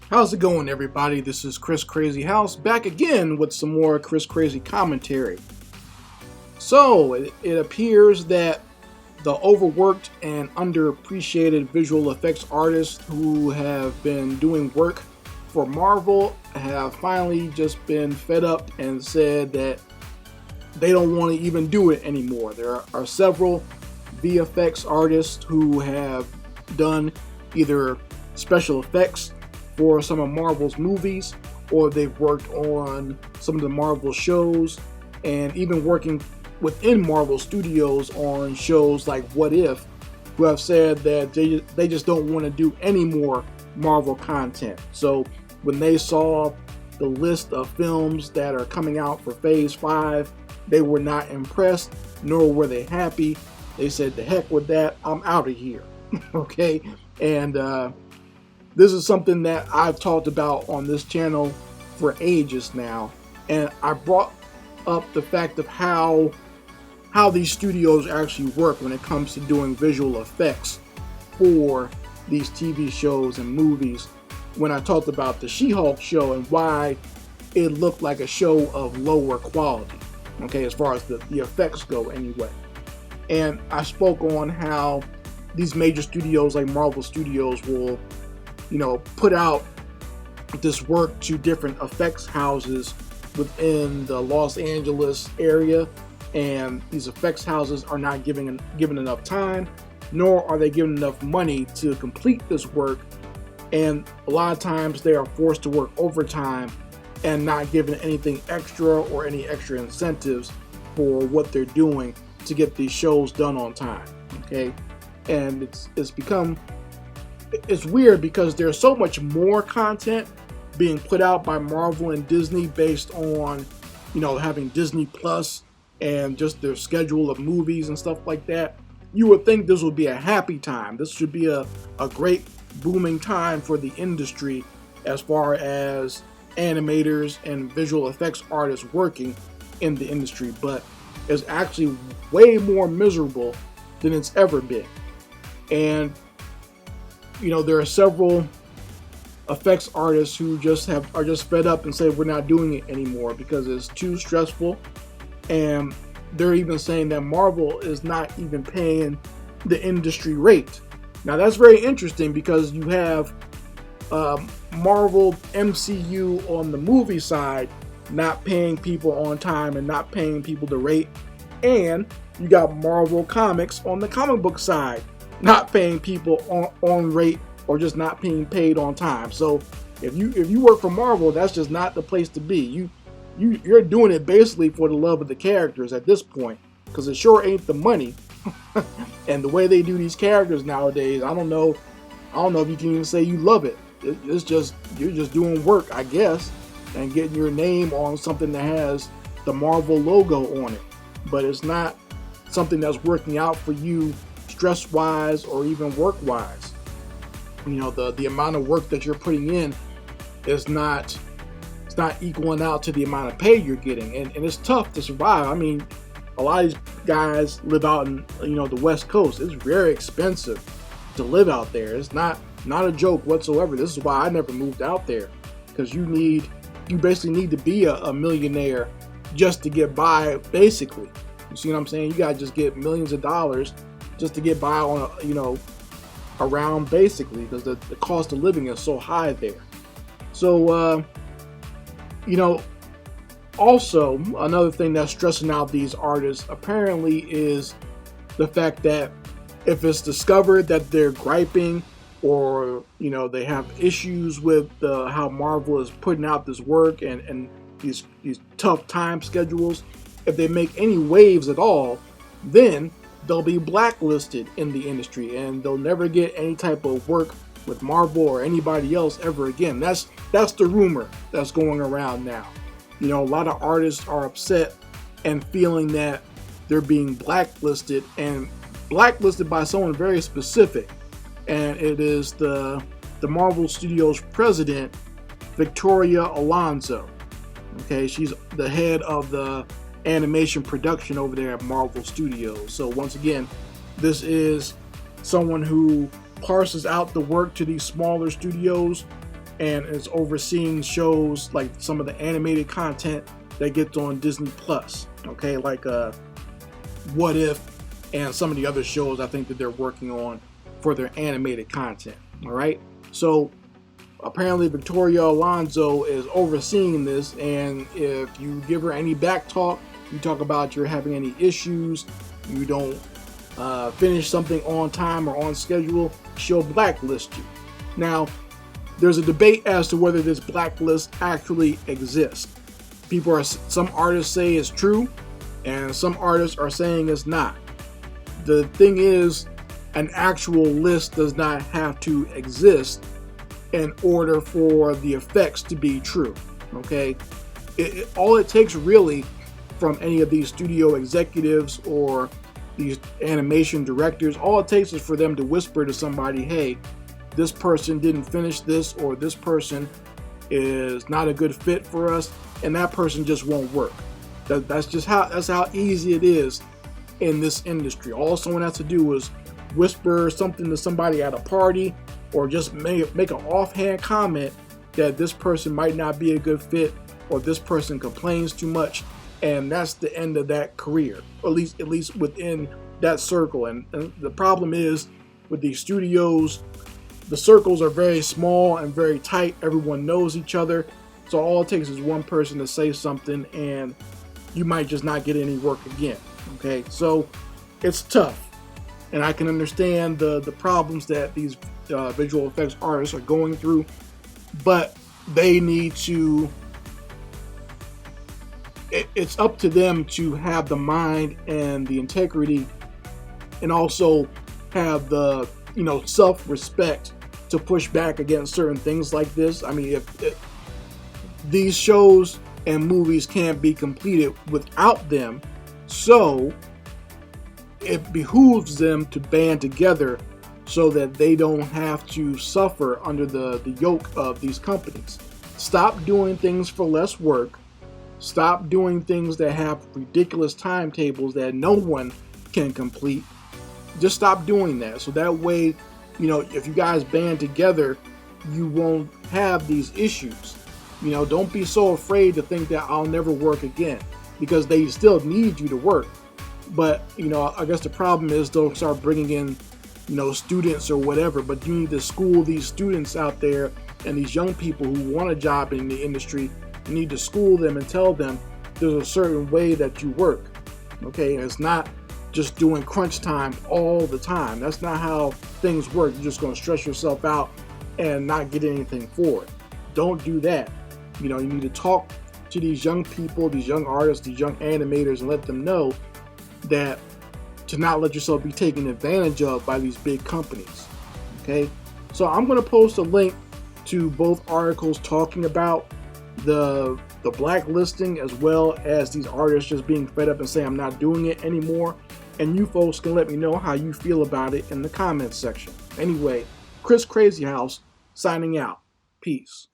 How's it going, everybody? This is Chris Crazy House back again with some more Chris Crazy commentary. So, it appears that the overworked and underappreciated visual effects artists who have been doing work for Marvel have finally just been fed up and said that they don't want to even do it anymore. There are several VFX artists who have done either special effects for some of Marvel's movies, or they've worked on some of the Marvel shows, and even working within Marvel Studios on shows like What If, who have said that they just don't want to do any more Marvel content. So when they saw the list of films that are coming out for Phase 5, they were not impressed, nor were they happy. They said, "The heck with that, I'm out of here." Okay? And this is something that I've talked about on this channel for ages now, and I brought up the fact of how these studios actually work when it comes to doing visual effects for these TV shows and movies when I talked about the She-Hulk show and why it looked like a show of lower quality, okay, as far as the effects go anyway. And I spoke on how these major studios like Marvel Studios will put out this work to different effects houses within the Los Angeles area, and these effects houses are not given enough time, nor are they given enough money to complete this work, and a lot of times they are forced to work overtime and not given anything extra or any extra incentives for what they're doing to get these shows done on time. Okay, and it's weird because there's so much more content being put out by Marvel and Disney based on, having Disney Plus and just their schedule of movies and stuff like that. You would think this would be a happy time. This should be a great booming time for the industry as far as animators and visual effects artists working in the industry, but it's actually way more miserable than it's ever been. And there are several effects artists who are just fed up and say we're not doing it anymore because it's too stressful. And they're even saying that Marvel is not even paying the industry rate. Now that's very interesting because you have Marvel MCU on the movie side not paying people on time and not paying people the rate, and you got Marvel Comics on the comic book side not paying people on rate or just not being paid on time. So if you work for Marvel, that's just not the place to be. You're doing it basically for the love of the characters at this point, because it sure ain't the money. And the way they do these characters nowadays, I don't know if you can even say you love it. It's just, you're just doing work, I guess, and getting your name on something that has the Marvel logo on it. But it's not something that's working out for you stress-wise or even work-wise. The amount of work that you're putting in is not equaling out to the amount of pay you're getting, and it's tough to survive. I mean, a lot of these guys live out in the West Coast. It's very expensive to live out there. It's not a joke whatsoever. This is why I never moved out there, because you basically need to be a millionaire just to get by, basically. You see what I'm saying? You gotta just get millions of dollars just to get by on around, basically, because the cost of living is so high there. So also another thing that's stressing out these artists apparently is the fact that if it's discovered that they're griping or they have issues with how Marvel is putting out this work and these tough time schedules, if they make any waves at all, then they'll be blacklisted in the industry and they'll never get any type of work with Marvel or anybody else ever again. That's the rumor that's going around now. A lot of artists are upset and feeling that they're being blacklisted, and blacklisted by someone very specific, and it is the Marvel Studios president, Victoria Alonso. Okay, she's the head of the animation production over there at Marvel Studios. So once again, this is someone who parses out the work to these smaller studios and is overseeing shows like some of the animated content that gets on Disney Plus. Okay, like What If and some of the other shows I think that they're working on for their animated content. All right, so apparently Victoria Alonso is overseeing this, and if you give her any back talk, you talk about you're having any issues, you don't finish something on time or on schedule, she'll blacklist you. Now, there's a debate as to whether this blacklist actually exists. Some artists say it's true, and some artists are saying it's not. The thing is, an actual list does not have to exist in order for the effects to be true. Okay, all it takes really from any of these studio executives or these animation directors, all it takes is for them to whisper to somebody, hey, this person didn't finish this, or this person is not a good fit for us, and that person just won't work. That's how easy it is in this industry. All someone has to do is whisper something to somebody at a party, or just make an offhand comment that this person might not be a good fit, or this person complains too much, and that's the end of that career, at least within that circle. And the problem is with these studios, the circles are very small and very tight. Everyone knows each other, so all it takes is one person to say something, and you might just not get any work again. Okay, so it's tough, and I can understand the problems that these visual effects artists are going through, but they need to, it's up to them to have the mind and the integrity, and also have the self-respect to push back against certain things like this. I mean, if these shows and movies can't be completed without them, so it behooves them to band together so that they don't have to suffer under the yoke of these companies. Stop doing things for less work. Stop doing things that have ridiculous timetables that no one can complete. Just stop doing that, so that way, if you guys band together, you won't have these issues. Don't be so afraid to think that I'll never work again, because they still need you to work. But I guess the problem is they'll start bringing in students or whatever, but you need to school these students out there and these young people who want a job in the industry. You need to school them and tell them there's a certain way that you work. Okay, and it's not just doing crunch time all the time. That's not how things work. You're just going to stress yourself out and not get anything for it. Don't do that. You need to talk to these young people, these young artists, these young animators, and let them know that to not let yourself be taken advantage of by these big companies. Okay, so I'm going to post a link to both articles talking about the blacklisting, as well as these artists just being fed up and saying I'm not doing it anymore. And you folks can let me know how you feel about it in the comments section. Anyway, Chris Crazy House signing out. Peace.